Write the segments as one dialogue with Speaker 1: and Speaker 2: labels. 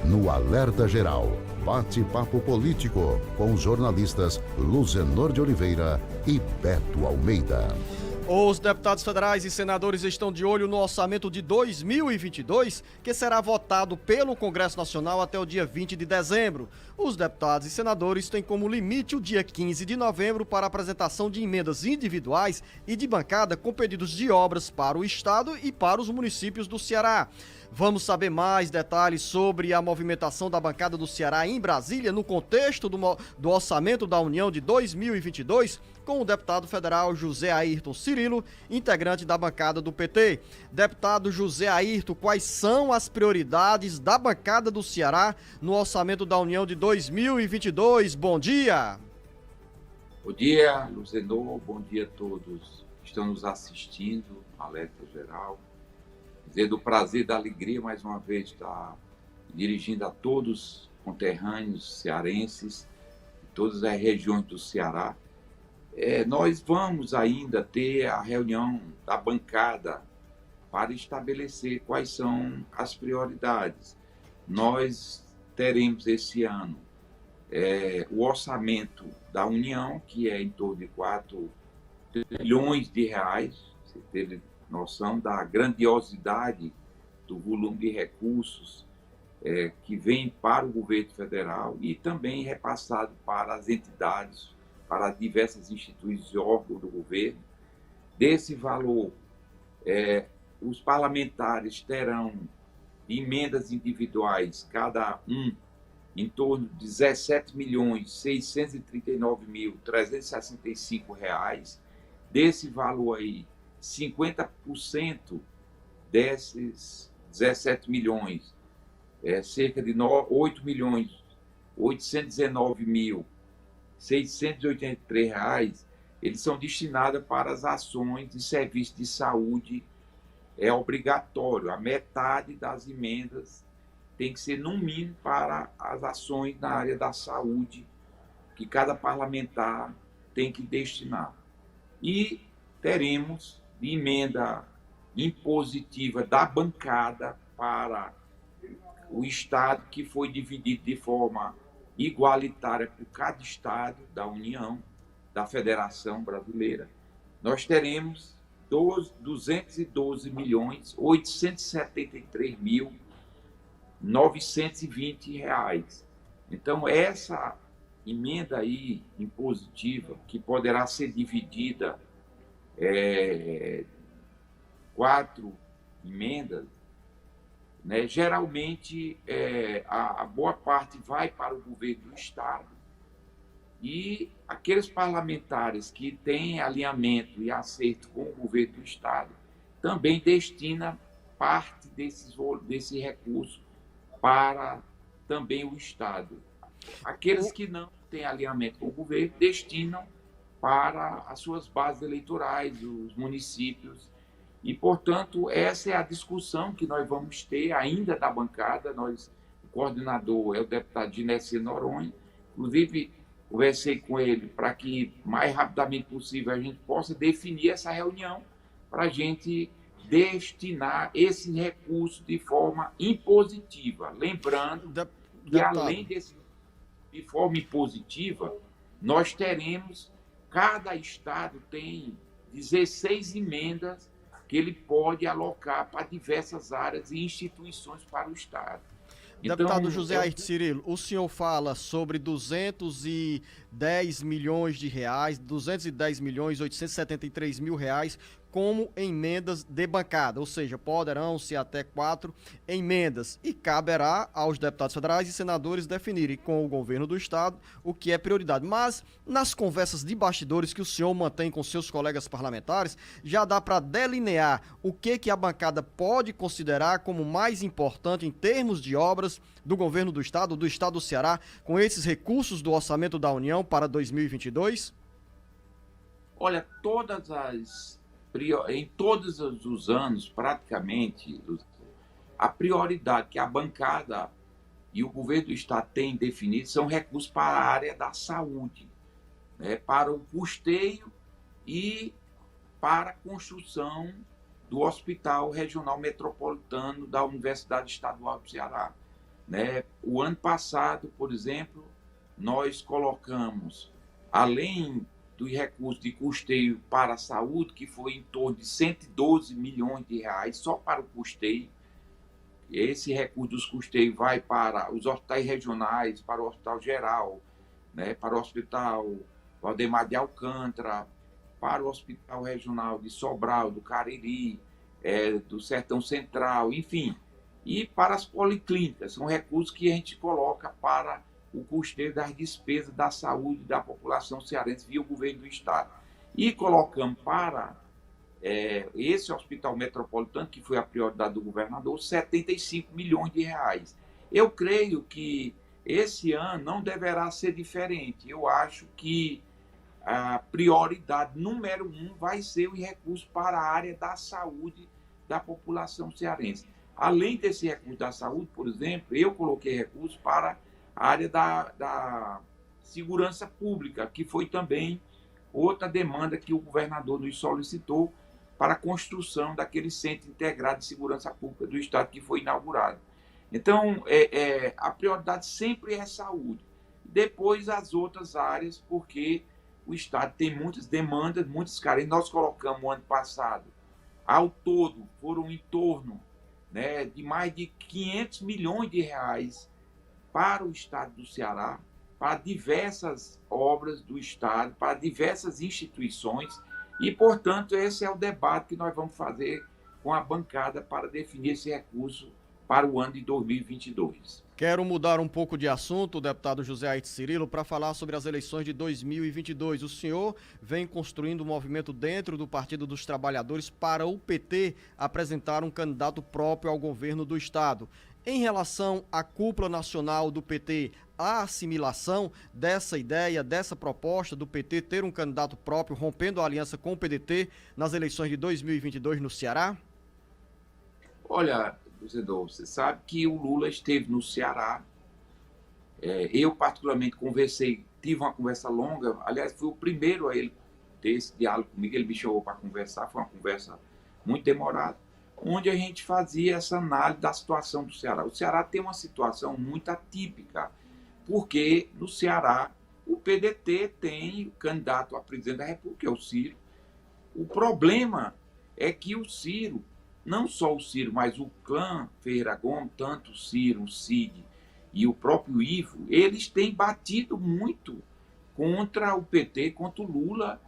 Speaker 1: no Alerta Geral, bate-papo político com os jornalistas Luzenor de Oliveira e Beto Almeida.
Speaker 2: Os deputados federais e senadores estão de olho no orçamento de 2022, que será votado pelo Congresso Nacional até o dia 20 de dezembro. Os deputados e senadores têm como limite o dia 15 de novembro para apresentação de emendas individuais e de bancada com pedidos de obras para o Estado e para os municípios do Ceará. Vamos saber mais detalhes sobre a movimentação da bancada do Ceará em Brasília no contexto do orçamento da União de 2022 com o deputado federal José Ayrton Cirilo, integrante da bancada do PT. Deputado José Ayrton, quais são as prioridades da bancada do Ceará no orçamento da União de 2022? Bom dia!
Speaker 3: Bom dia, Luzenor, bom dia a todos que estão nos assistindo, Alerta Geral. Dizer do prazer, da alegria, mais uma vez, estar dirigindo a todos os conterrâneos cearenses, de todas as regiões do Ceará. Nós vamos ainda ter a reunião da bancada para estabelecer quais são as prioridades. Nós teremos esse ano o orçamento da União, que é em torno de 4 trilhões de reais. Você teve noção da grandiosidade do volume de recursos que vem para o governo federal e também repassado para as entidades, para diversas instituições e órgãos do governo. Desse valor, os parlamentares terão emendas individuais, cada um em torno de R$ 17.639.365. Desse valor aí, 50% desses 17 milhões, cerca de 8.819.683 reais, eles são destinados para as ações de serviço de saúde. É obrigatório, a metade das emendas tem que ser, no mínimo, para as ações na área da saúde, que cada parlamentar tem que destinar. E teremos de emenda impositiva da bancada para o Estado, que foi dividido de forma igualitária por cada Estado da União, da Federação Brasileira. Nós teremos 212.873.920 reais. Então, essa emenda aí impositiva, que poderá ser dividida 4 emendas, né? Geralmente a boa parte vai para o governo do Estado e aqueles parlamentares que têm alinhamento e acerto com o governo do Estado também destina parte desse recurso para também o Estado. Aqueles que não têm alinhamento com o governo destinam para as suas bases eleitorais, os municípios. E, portanto, essa é a discussão que nós vamos ter ainda da bancada. O coordenador é o deputado Ginécio Noronha. Inclusive, conversei com ele para que, mais rapidamente possível, a gente possa definir essa reunião para a gente destinar esse recurso de forma impositiva. Lembrando que, além de forma impositiva, nós teremos, cada Estado tem 16 emendas que ele pode alocar para diversas áreas e instituições para o Estado.
Speaker 2: Deputado José Ayrton Cirilo, o senhor fala sobre 210 milhões de reais, 210.873.000 reais como emendas de bancada, ou seja, poderão ser até 4 emendas e caberá aos deputados federais e senadores definirem com o governo do Estado o que é prioridade. Mas nas conversas de bastidores que o senhor mantém com seus colegas parlamentares, já dá para delinear o que a bancada pode considerar como mais importante em termos de obras do governo do Estado do Ceará, com esses recursos do orçamento da União para 2022?
Speaker 3: Olha, em todos os anos, praticamente, a prioridade que a bancada e o governo do Estado têm definido são recursos para a área da saúde, né, para o custeio e para a construção do Hospital Regional Metropolitano da Universidade Estadual do Ceará. né? O ano passado, por exemplo, nós colocamos, além do recurso de custeio para a saúde, que foi em torno de 112 milhões de reais só para o custeio. Esse recurso dos custeios vai para os hospitais regionais, para o Hospital Geral, né, para o Hospital Valdemar de Alcântara, para o Hospital Regional de Sobral, do Cariri, do Sertão Central, enfim, e para as policlínicas. São recursos que a gente coloca para o custeio das despesas da saúde da população cearense via o governo do estado. E colocamos para esse hospital metropolitano, que foi a prioridade do governador, 75 milhões de reais. Eu creio que esse ano não deverá ser diferente. Eu acho que a prioridade número 1 vai ser o recurso para a área da saúde da população cearense. Além desse recurso da saúde, por exemplo, eu coloquei recursos para a área da segurança pública, que foi também outra demanda que o governador nos solicitou para a construção daquele Centro Integrado de Segurança Pública do Estado que foi inaugurado. Então, a prioridade sempre é a saúde. Depois, as outras áreas, porque o Estado tem muitas demandas, muitas carências. Nós colocamos no ano passado, ao todo, foram em torno, né, de mais de 500 milhões de reais para o Estado do Ceará, para diversas obras do Estado, para diversas instituições, e, portanto, esse é o debate que nós vamos fazer com a bancada para definir esse recurso para o ano de 2022.
Speaker 2: Quero mudar um pouco de assunto, deputado José Aires Cirilo, para falar sobre as eleições de 2022. O senhor vem construindo um movimento dentro do Partido dos Trabalhadores para o PT apresentar um candidato próprio ao governo do Estado. Em relação à cúpula nacional do PT, a assimilação dessa ideia, dessa proposta do PT ter um candidato próprio, rompendo a aliança com o PDT nas eleições de 2022 no Ceará?
Speaker 3: Olha, Zedor, você sabe que o Lula esteve no Ceará. Eu, particularmente, tive uma conversa longa. Aliás, fui o primeiro a ele ter esse diálogo comigo. Ele me chamou para conversar, foi uma conversa muito demorada, onde a gente fazia essa análise da situação do Ceará. O Ceará tem uma situação muito atípica, porque no Ceará o PDT tem o candidato a presidente da República, que é o Ciro. O problema é que o Ciro, não só o Ciro, mas o clã Ferreira Gomes, tanto o Ciro, o Cid e o próprio Ivo, eles têm batido muito contra o PT, contra o Lula.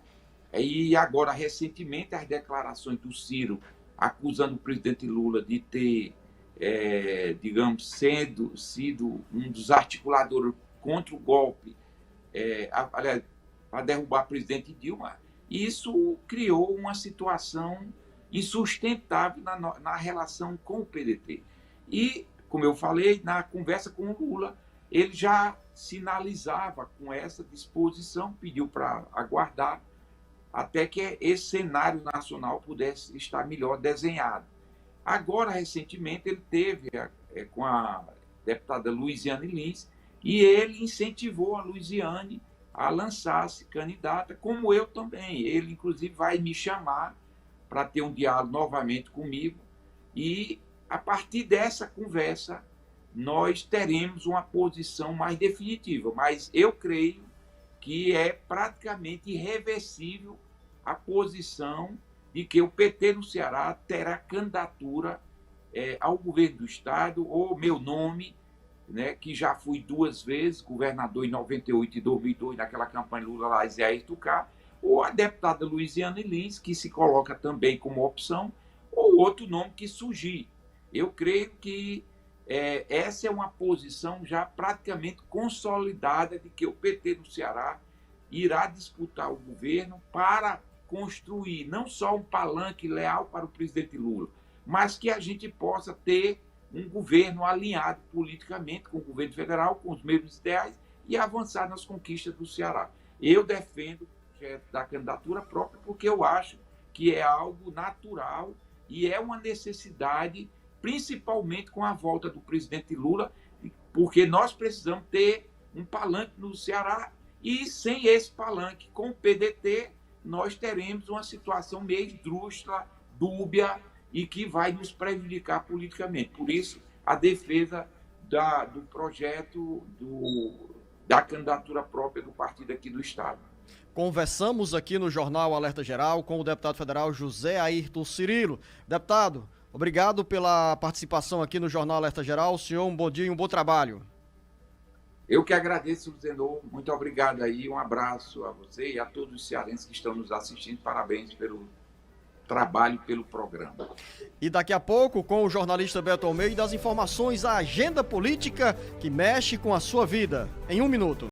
Speaker 3: E agora, recentemente, as declarações do Ciro acusando o presidente Lula de ter, digamos, sido um dos articuladores contra o golpe, aliás, para derrubar a presidente Dilma. Isso criou uma situação insustentável na relação com o PDT. E, como eu falei, na conversa com o Lula, ele já sinalizava com essa disposição, pediu para aguardar até que esse cenário nacional pudesse estar melhor desenhado. Agora, recentemente, ele teve com a deputada Luiziane Lins, e ele incentivou a Luiziane a lançar-se candidata, como eu também. Ele, inclusive, vai me chamar para ter um diálogo novamente comigo, e, a partir dessa conversa, nós teremos uma posição mais definitiva. Mas eu creio que é praticamente irreversível a posição de que o PT no Ceará terá candidatura ao governo do Estado, ou meu nome, né, que já fui 2 vezes governador em 98 e 2002, naquela campanha Lula lá, Zé Aires do Carmo, ou a deputada Luiziane Lins, que se coloca também como opção, ou outro nome que surgir. Eu creio que essa é uma posição já praticamente consolidada de que o PT do Ceará irá disputar o governo para construir não só um palanque leal para o presidente Lula, mas que a gente possa ter um governo alinhado politicamente com o governo federal, com os mesmos ideais, e avançar nas conquistas do Ceará. Eu defendo da candidatura própria porque eu acho que é algo natural e é uma necessidade, principalmente com a volta do presidente Lula, porque nós precisamos ter um palanque no Ceará, e sem esse palanque com o PDT, nós teremos uma situação meio esdrúxula, dúbia, e que vai nos prejudicar politicamente. Por isso, a defesa do projeto da candidatura própria do partido aqui do Estado.
Speaker 2: Conversamos aqui no Jornal Alerta Geral com o deputado federal José Ayrton Cirilo. Deputado, obrigado pela participação aqui no Jornal Alerta Geral. Senhor, um bom dia e um bom trabalho.
Speaker 3: Eu que agradeço, Luzenor. Muito obrigado aí. Um abraço a você e a todos os cearenses que estão nos assistindo. Parabéns pelo trabalho, pelo programa.
Speaker 2: E daqui a pouco, com o jornalista Beto Almeida, as informações, a agenda política que mexe com a sua vida. Em 1 minuto.